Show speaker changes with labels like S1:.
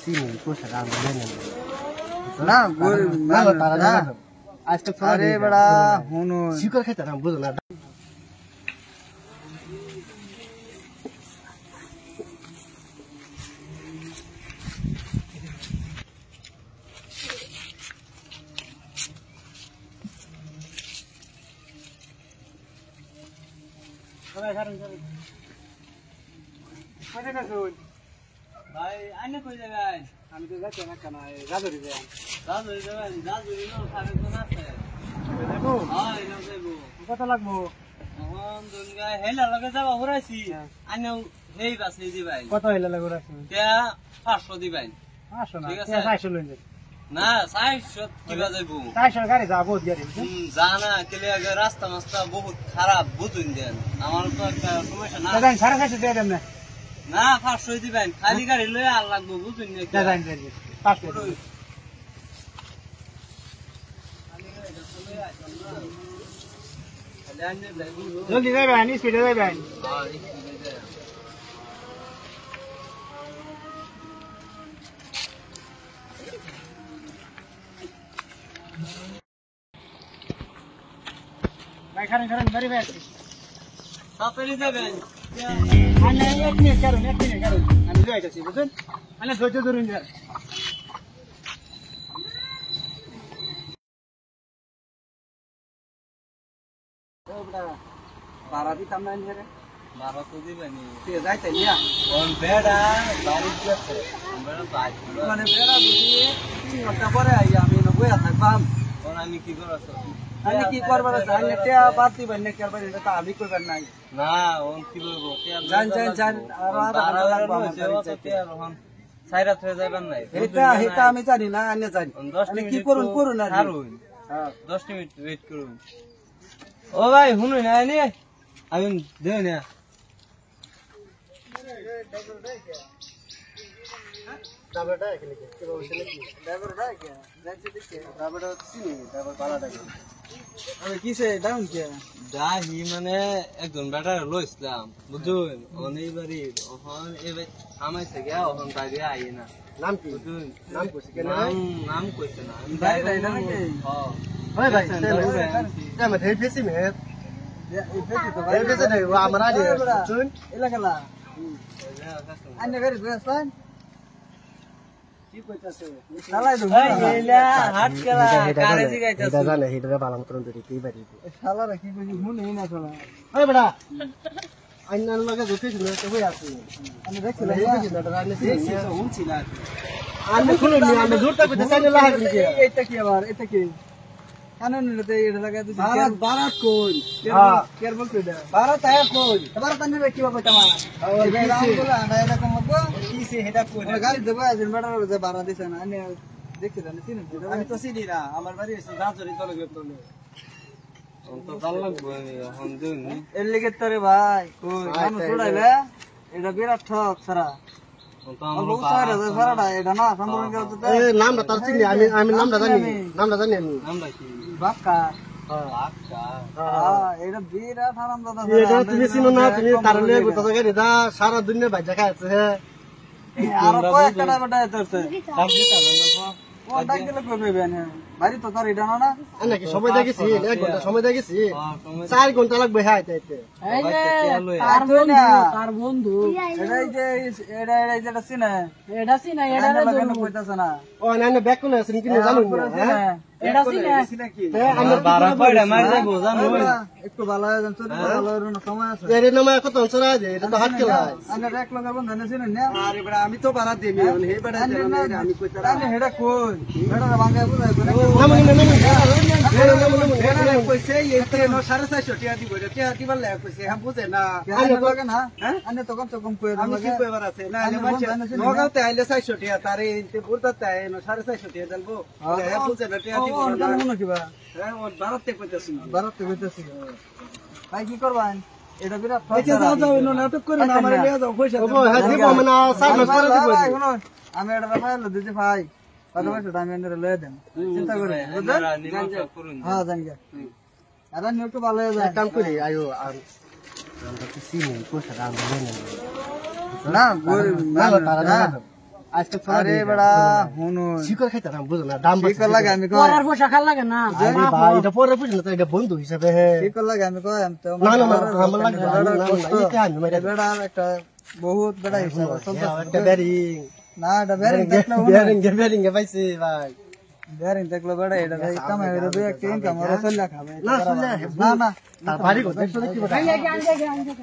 S1: চিনি কোষা রাম নেন
S2: না গোল
S1: না তারা আজকে
S2: আরে বড়া হুনো
S1: শিকর খেতে না বুঝো না
S2: ভাই আইনে কই যাবেন
S1: আমি তো যাচ্ছি না কেন রাজুরি যাই
S2: রাজুরি যাবেন রাজুরি নো খাবে কোন আছে
S1: দেখো
S2: হ্যাঁ এনো যাইবো
S1: কত লাগবো
S2: এখন দুনগা হেলা লগে যাবা হরাইছি আইনেও হেই বাসে দিবাই
S1: কত হইলা লাগো রাখছি
S2: তে 500 দিবাই
S1: আসো না
S2: ঠিক আছে
S1: 600 লইন
S2: না 600 কিবা যাইবো
S1: 600 গাড়ি যাব গাড়ি
S2: জানা কেলে আগে রাস্তা মাস্তা বহুত খারাপ বুঝুন দেন আমার তো একটা সমস্যা না
S1: দাদা 650 দিয়ে দেন না
S2: না 500 দিবেন খালি গাড়ি লয়ে আর লাগবো বুঝুন না
S1: দাদা দেন 500 জলদি যাবেন স্পিডে যাবেন ভাই খারেন বাড়ি ভাই
S2: সাপেলি যাবেন
S1: আমি এক মিনিট কারণ আমি যাইতাছি বুঝছেন মানে ধৈর্য ধরুন যান
S2: বারা দিতাম না নিয়ে বারা তো দিবেনি তে যাইতে নিয়া কোন বেড়া বাড়ি গেছে বেড়া বাইক মানে বেড়া বুঝিয়ে 3 ঘন্টা পরে আই আমি বইয়া থাকবাম কোন আমি কি করছ আমি কি করবার চাই না তে বাদ দিবেন না করবেন এটা তো আমি করবেন নাই না ওন কি বলবো জান আর বারা লাগবে তে রহন সাইরা থয়ে যাবেন নাই এটা আমি জানি না আনে জানি আমি কি করুন না হ্যাঁ 10 মিনিট ওয়েট করুন ও ভাই শুনুন না নি আমি দেই না
S1: ডাবলটা এখানে কি বলছেন কি
S2: ড্রাইভারটা কি যাচ্ছে দেখে ড্রাইভারটা চিনি ড্রাইভার ভাড়াটা কি আমি কিসে ডাউন কে দাহি মানে একজন বেটা লইছিলাম বুঝুন অনেক বাড়ি ওখান এবে আমাইছে গিয়া ওখান বাইরে আই না
S1: নাম কি
S2: বুঝুন
S1: নাম কইছে কেন
S2: নাম কইছে না বাইরে আইনা নাকি
S1: হ্যাঁ ভাই তাহলে আমি ধেই ফেসি মে এই ফেসি নাই ও আমরা আগে শুন
S2: এলাকালা আন্নে গাড়ি বেসলাম কি কইতাছে শালা দু এলা হাট কেলা কারে জিগাইতাছে
S1: এটা জানে হিডরে বালাম করুন দিই কি বাড়ি
S2: শালারা কি কইছি শুনেই না শালা
S1: ওই বড়া আইনার লগে দুটিস না তো হই আছে আমি দেখছিলাম এই বুঝি না রানে
S2: দেখছি তো হুনছি না
S1: আমি খুলে নি আমি জোরটা কইতে চাইলে লাগি কি
S2: এটা কি আবার এটা কি কানন নিতে এটা লাগা দিছি ভারত কোন কেয়ার বলতে দে ভারত আয়া কোন ভারত আনবে কি বাবা তোমার ওই রাম বলা না এটা কোন মত কিসে হেডা কোন গাড়ি দেবা আজ বেটার যে ভাড়া দিছ না আমি দেখতে জানি চিনি আমি তো চিনি না আমার বাড়ি আছে রাজরি চলে গেল তো তো ভাল লাগবে এখন দিন এর লিগে তোরে ভাই কই মানুষ ছড়াইলে এটা বিরাট ঠক সারা
S1: নামটা তার চিনি আমি নামটা জানি আমি
S2: নামটা কি বাক্কা এটা বিরাট আরামদাদা
S1: এটা তুমি চিনো না তুমি তারলে গোটা জায়গায় এটা সারা দুনিয়া বাইজা খাইছে
S2: আর কয়েকটা বেটা এতছে ডাক দিলে করবে না বাড়ি তো তার এটা না
S1: নাকি সময় দেখেছি 1 ঘন্টা সময় দেখেছি 4 ঘন্টা লাগবে হ্যাঁ তাইতে
S2: তার বন্ধু এটাই যে এটা চিনে এটা কইতাছ না
S1: ও না না ব্যাক করে আছে কিনে জানো না
S2: এটা চিনে কি আমরা 12 পয়সা মার যাবো জানো একটু ভালো জান তোর ভালো সময় আছে
S1: এর নামে কত অঞ্চল আছে এটা তো হাত কেলা
S2: আরে এক লগা বন্ধ না চিনেন না আরে বড় আমি তো বাড়া দেমি হে বড় আমি কইতা আরে হেডা কোন হেডা ভাঙা বুঝাই না কইছে এইতে 450 টাকা দিব টাকা দিবার লাগে কইছে হ্যাঁ বুঝে না আনে লাগে না হ্যাঁ আনে তো কম কই আমি কি কইবার আছে না নগাঁওতে আইলে 400 টাকা তারে ইনতে বুরদাতে আই 450 টাকা দেলবো হ্যাঁ বুঝে না টাকা দিব না মনে কিবা হ্যাঁ ও ভারতে কইতাছি ভাই কি করবেন এটা বিরাট আচ্ছা যাও নাটক করে না আমারে নিয়ে যাও পয়সা
S1: ও হ্যাঁ দিব মানে 4 মাস পরে দিব
S2: আমি এটা ফাইল দিতে ভাই কত পয়সা আমি এনে লয়ে দেন চিন্তা করে বুঝছেন হ্যাঁ জানি আরে নিউ একটু ভালো হয়ে যায়
S1: কাম করি আয়ো আর আমরা তো চিনি কোষা রাম নেন
S2: না গোল
S1: না তারা না আজকে
S2: আরে বড়া হুনু
S1: শিকড় খাইতে না বুঝো না দাম
S2: শিকড় লাগে আমি কই
S3: পরার পোশাক খাল লাগে না
S1: আরে ভাই এটা পরে বুঝো না তো এটা বন্ধু হিসাবে
S2: শিকড় লাগে আমি কই আমি তো
S1: না না আমার লাগে না এটা আমি মেরে
S2: বেড়া একটা বহুত বেড়া হিসাবে চলতে
S1: একটা বেরিং
S2: না এটা বেরিং দেখলো
S1: বেরিং পাইছি ভাই
S2: বেরিং দেখলো বেড়া এটা কামাই হইলো দুই একটা ইনকাম ওরা চলে খাবে
S1: না চলে
S2: না না
S1: তার বাড়ি কোথায় দেখছো দেখি
S3: আগে আগে আগে